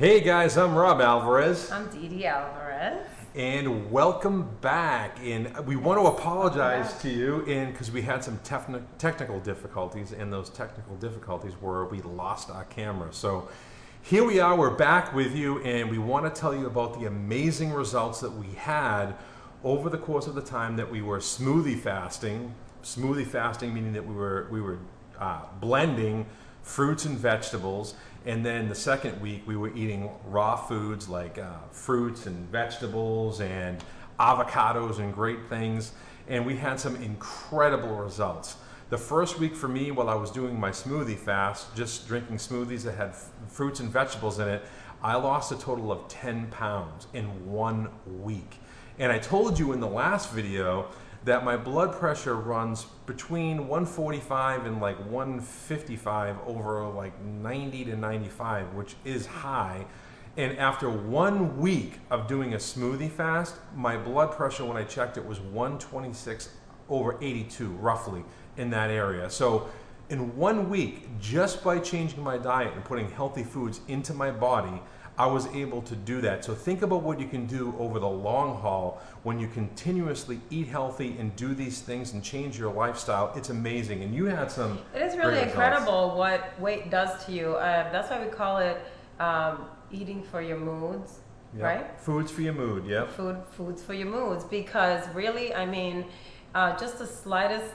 Hey guys, I'm Rob Alvarez. I'm Dee Dee Alvarez. And welcome back. And we want to apologize to you because we had some technical difficulties, and those technical difficulties were we lost our camera. So here we are, we're back with you, and we want to tell you about the amazing results that we had over the course of the time that we were smoothie fasting. Smoothie fasting meaning that we were blending fruits and vegetables, and then the second week we were eating raw foods like fruits and vegetables and avocados and great things, and we had some incredible results. The first week for me, while I was doing my smoothie fast, just drinking smoothies that had fruits and vegetables in it, I lost a total of 10 pounds in 1 week. And I told you in the last video that my blood pressure runs between 145 and like 155 over like 90 to 95, which is high. And after 1 week of doing a smoothie fast, my blood pressure when I checked it was 126 over 82, roughly in that area. So in 1 week, just by changing my diet and putting healthy foods into my body, I was able to do that. So think about what you can do over the long haul when you continuously eat healthy and do these things and change your lifestyle. It's amazing. And you had some It is really incredible what weight does to you. That's why we call it eating for your moods, Yep. right? Foods for your mood, yeah. Foods for your moods, because really, I mean, just the slightest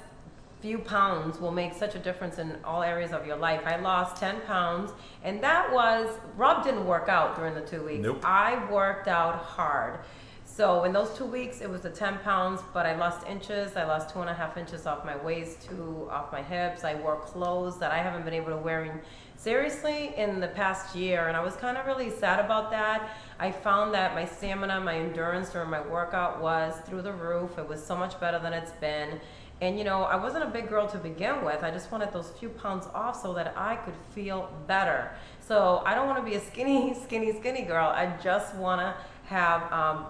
few pounds will make such a difference in all areas of your life. I lost 10 pounds, and that was, Rob didn't work out during the 2 weeks. Nope. I worked out hard. So in those 2 weeks, it was the 10 pounds, but I lost inches. I lost 2.5 inches off my waist, 2 off my hips. I wore clothes that I haven't been able to wear seriously in the past year, and I was kind of really sad about that. I found that my stamina, my endurance during my workout was through the roof. It was so much better than it's been. And you know, I wasn't a big girl to begin with. I just wanted those few pounds off so that I could feel better. So I don't want to be a skinny girl. I just want to have,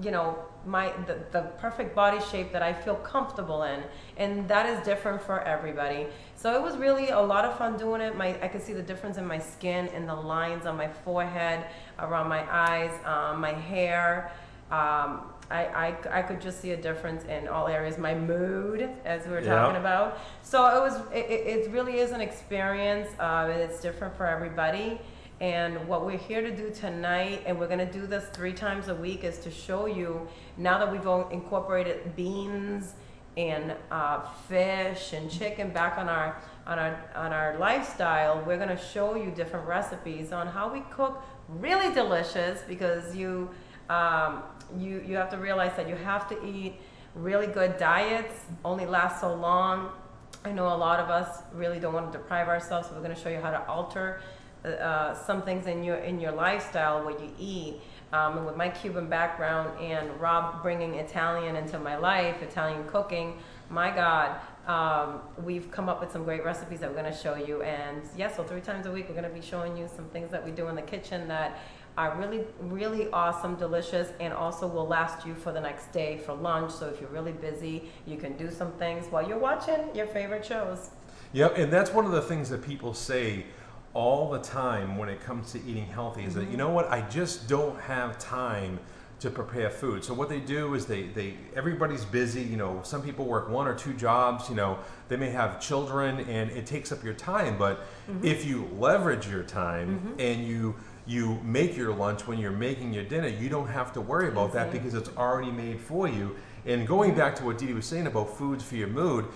you know, the perfect body shape that I feel comfortable in. And that is different for everybody. So it was really a lot of fun doing it. I could see the difference in my skin, in the lines on my forehead, around my eyes, my hair. I could just see a difference in all areas. My mood, as we were talking about. So it really is an experience. It's different for everybody. And what we're here to do tonight, and we're going to do this 3 times a week, is to show you, now that we've incorporated beans and fish and chicken back on our lifestyle, we're going to show you different recipes on how we cook really delicious, because you have to realize that you have to eat really good diets, only last so long. I know a lot of us really don't want to deprive ourselves, so we're going to show you how to alter some things in your lifestyle, what you eat. And with my Cuban background and Rob bringing Italian into my life, Italian cooking, my God, we've come up with some great recipes that we're going to show you. And yeah, so 3 times a week we're going to be showing you some things that we do in the kitchen that are really, really awesome, delicious, and also will last you for the next day for lunch. So if you're really busy, you can do some things while you're watching your favorite shows. Yep, and that's one of the things that people say all the time when it comes to eating healthy is that, you know what, I just don't have time to prepare food. So what they do is everybody's busy, you know, some people work 1 or 2 jobs, you know, they may have children and it takes up your time, but if you leverage your time and you make your lunch when you're making your dinner, you don't have to worry about that because it's already made for you. And going back to what Dee Dee was saying about foods for your mood,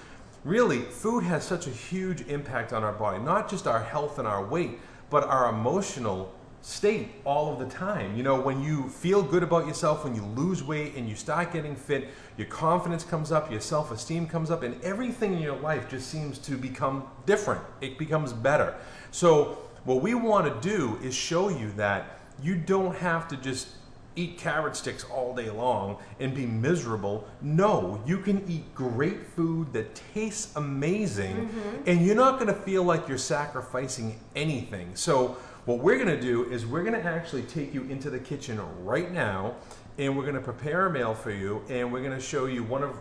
really, food has such a huge impact on our body, not just our health and our weight, but our emotional state all of the time. You know, when you feel good about yourself, when you lose weight and you start getting fit, your confidence comes up, your self-esteem comes up, and everything in your life just seems to become different. It becomes better. So what we want to do is show you that you don't have to just eat carrot sticks all day long and be miserable. No, you can eat great food that tastes amazing, and you're not going to feel like you're sacrificing anything. So what we're going to do is we're going to actually take you into the kitchen right now, and we're going to prepare a meal for you, and we're going to show you one of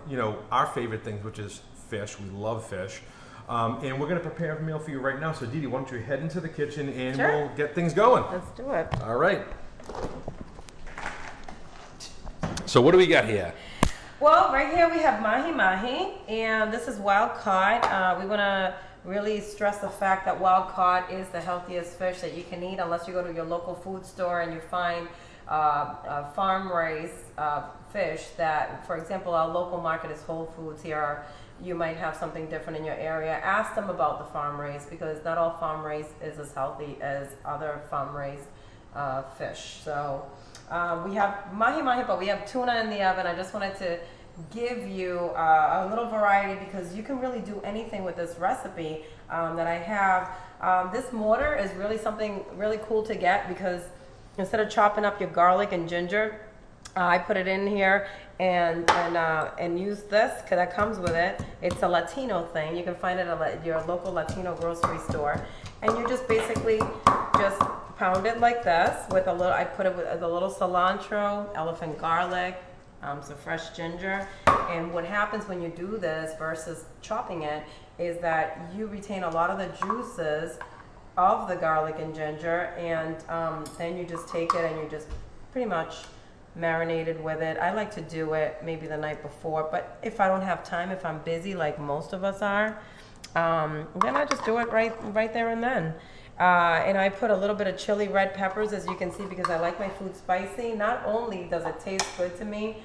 our favorite things, which is fish. We love fish. And we're going to prepare a meal for you right now. So Dee Dee, why don't you head into the kitchen and Sure. we'll get things going. Let's do it. All right. So what do we got here? Well, right here we have mahi-mahi, and this is wild caught. We want to really stress the fact that wild caught is the healthiest fish that you can eat, unless you go to your local food store and you find farm raised fish that, for example, our local market is Whole Foods here. You might have something different in your area. Ask them about the farm raised, because not all farm raised is as healthy as other farm raised fish. So we have mahi-mahi, but we have tuna in the oven. I just wanted to give you a little variety, because you can really do anything with this recipe that I have. This mortar is really something really cool to get, because instead of chopping up your garlic and ginger, I put it in here and use this, because that comes with it. It's a Latino thing. You can find it at your local Latino grocery store, and you just basically just pound it like this with a little. I put it with a little cilantro, elephant garlic, some fresh ginger. And what happens when you do this versus chopping it is that you retain a lot of the juices of the garlic and ginger, and then you just take it and you just pretty much marinated with it. I like to do it maybe the night before, but if I don't have time, if I'm busy like most of us are, then I just do it right there and then. And I put a little bit of chili red peppers, as you can see, because I like my food spicy. Not only does it taste good to me,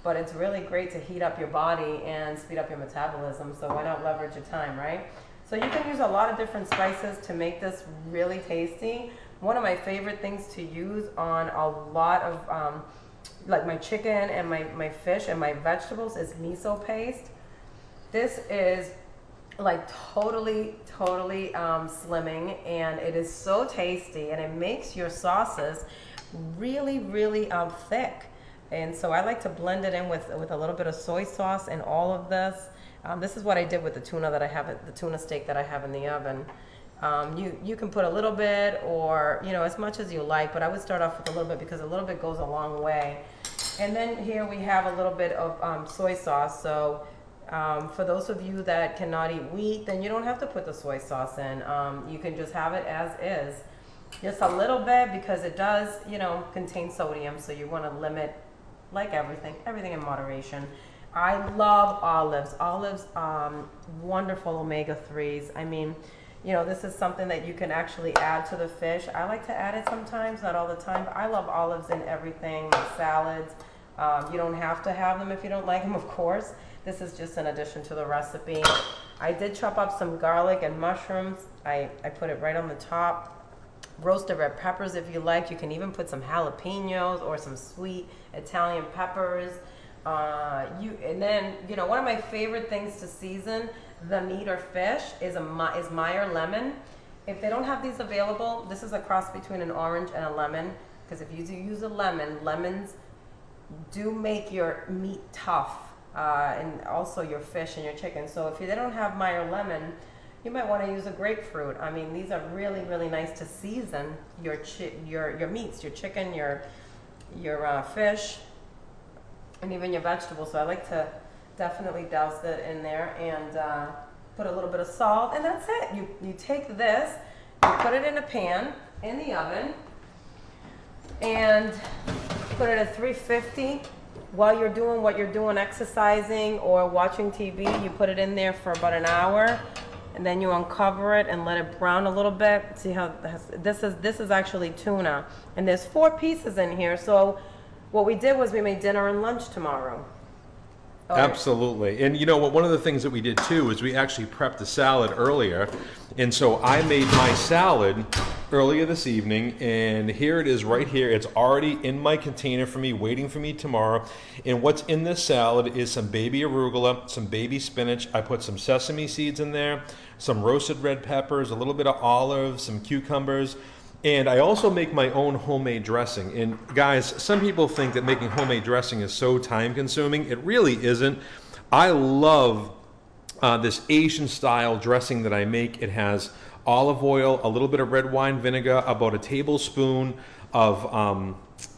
but it's really great to heat up your body and speed up your metabolism. So why not leverage your time, right? So you can use a lot of different spices to make this really tasty. One of my favorite things to use on a lot of like my chicken and my fish and my vegetables is miso paste. This is like totally slimming, and it is so tasty, and it makes your sauces really thick. And so I like to blend it in with a little bit of soy sauce and all of this. This is what I did with the tuna that I have, the tuna steak that I have in the oven. You can put a little bit, or as much as you like, but I would start off with a little bit, because a little bit goes a long way. And then here we have a little bit of soy sauce. So for those of you that cannot eat wheat, then you don't have to put the soy sauce in. You can just have it as is. Just a little bit, because it does, contain sodium, so you want to limit, like everything in moderation. I love olives. Olives, wonderful omega-3s. I mean, this is something that you can actually add to the fish. I like to add it sometimes, not all the time, but I love olives in everything, salads. You don't have to have them if you don't like them, of course. This is just an addition to the recipe. I did chop up some garlic and mushrooms. I put it right on the top. Roasted red peppers if you like. You can even put some jalapenos or some sweet Italian peppers. And then, one of my favorite things to season the meat or fish is Meyer lemon. If they don't have these available, this is a cross between an orange and a lemon, because if you do use a lemon, lemons do make your meat tough, and also your fish and your chicken. So if they don't have Meyer lemon, you might want to use a grapefruit. I mean, these are really nice to season your meats, your chicken, your fish, and even your vegetables. So I like to definitely douse it in there and put a little bit of salt, and that's it. You take this, you put it in a pan in the oven, and put it at 350. While you're doing what you're doing, exercising or watching TV, you put it in there for about an hour, and then you uncover it and let it brown a little bit. See how this is actually tuna, and there's 4 pieces in here. So what we did was we made dinner and lunch tomorrow. Oh, absolutely. And one of the things that we did too is we actually prepped the salad earlier. And so I made my salad earlier this evening, and here it is right here. It's already in my container for me, waiting for me tomorrow. And what's in this salad is some baby arugula, some baby spinach. I put some sesame seeds in there, some roasted red peppers, a little bit of olives, some cucumbers. And I also make my own homemade dressing. And guys, some people think that making homemade dressing is so time consuming. It really isn't. I love this Asian style dressing that I make. It has olive oil, a little bit of red wine vinegar, about a tablespoon of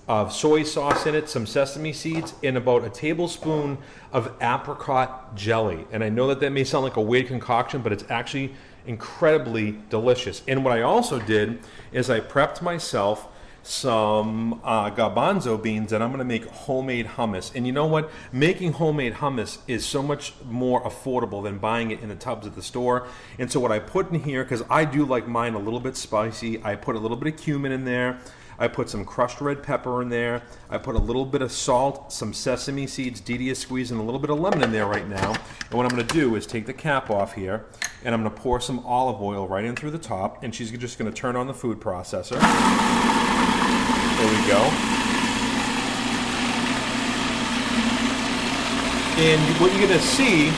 of soy sauce in it, some sesame seeds, and about a tablespoon of apricot jelly. And I know that that may sound like a weird concoction, but it's actually incredibly delicious. And what I also did is I prepped myself some garbanzo beans, and I'm going to make homemade hummus. And you know what? Making homemade hummus is so much more affordable than buying it in the tubs at the store. And so what I put in here, because I do like mine a little bit spicy, I put a little bit of cumin in there. I put some crushed red pepper in there. I put a little bit of salt, some sesame seeds. Dee Dee is squeezing a little bit of lemon in there right now. And what I'm going to do is take the cap off here, and I'm going to pour some olive oil right in through the top, and she's just going to turn on the food processor. There we go. And what you're going to see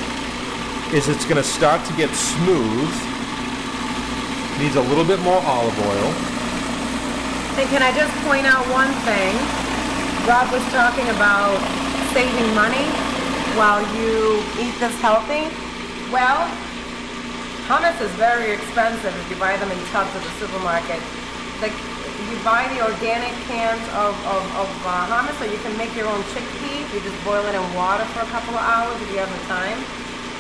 is it's going to start to get smooth. Needs a little bit more olive oil. And can I just point out one thing? Rob was talking about saving money while you eat this healthy. Well, hummus is very expensive if you buy them in tubs at the supermarket. You buy the organic cans of hummus, so you can make your own chickpea. You just boil it in water for a couple of hours if you have the time.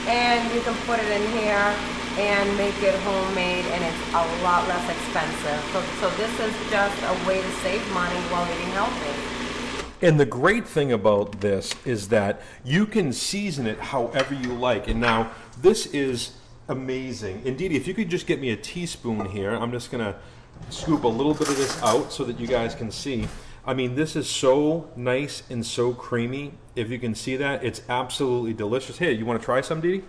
And you can put it in here and make it homemade, and it's a lot less expensive. So this is just a way to save money while eating healthy. And the great thing about this is that you can season it however you like. And now this is amazing. Indeed, if you could just get me a teaspoon here, I'm just going to scoop a little bit of this out so that you guys can see. I mean, this is so nice and so creamy. If you can see that, it's absolutely delicious. Hey, you want to try some, Dee Dee?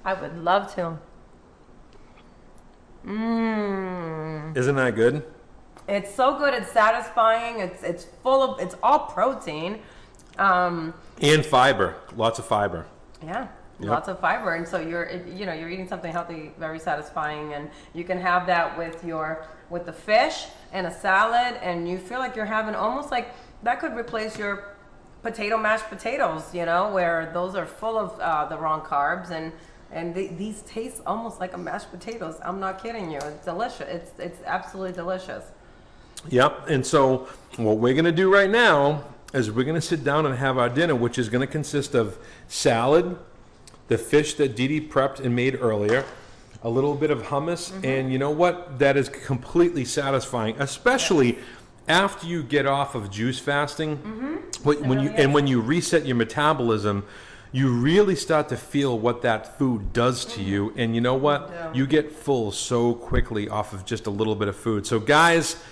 I would love to. Isn't that good? It's so good. It's satisfying. It's full of. It's all protein. And fiber. Lots of fiber. Yeah. Yep. Lots of fiber, and so you're eating something healthy, very satisfying, and you can have that with the fish and a salad, and you feel like you're having almost like that could replace your mashed potatoes, where those are full of the wrong carbs, and these taste almost like a mashed potatoes. I'm not kidding you. It's delicious. It's absolutely delicious. Yep. And so what we're going to do right now is we're going to sit down and have our dinner, which is going to consist of salad, the fish that Dee Dee prepped and made earlier, a little bit of hummus, and you know what? That is completely satisfying, especially after you get off of juice fasting. When you reset your metabolism, you really start to feel what that food does to you, and you know what? You get full so quickly off of just a little bit of food. So guys,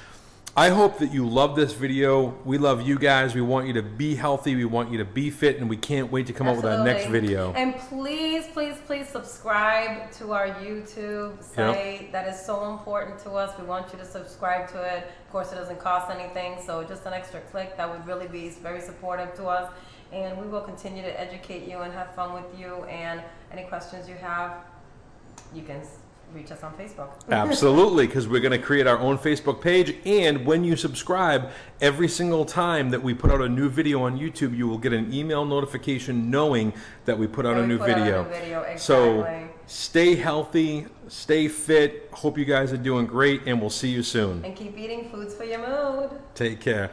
I hope that you love this video. We love you guys. We want you to be healthy. We want you to be fit, and we can't wait to come up with our next video. And please, please, please subscribe to our YouTube site. Yep. That is so important to us. We want you to subscribe to it. Of course, it doesn't cost anything, so just an extra click, that would really be very supportive to us. And we will continue to educate you and have fun with you. And any questions you have, you can reach us on Facebook. Absolutely, because we're going to create our own Facebook page, and when you subscribe, every single time that we put out a new video on YouTube, you will get an email notification knowing that we put out a new video. Exactly. So stay healthy, stay fit. Hope you guys are doing great, and we'll see you soon. And keep eating foods for your mood. Take care.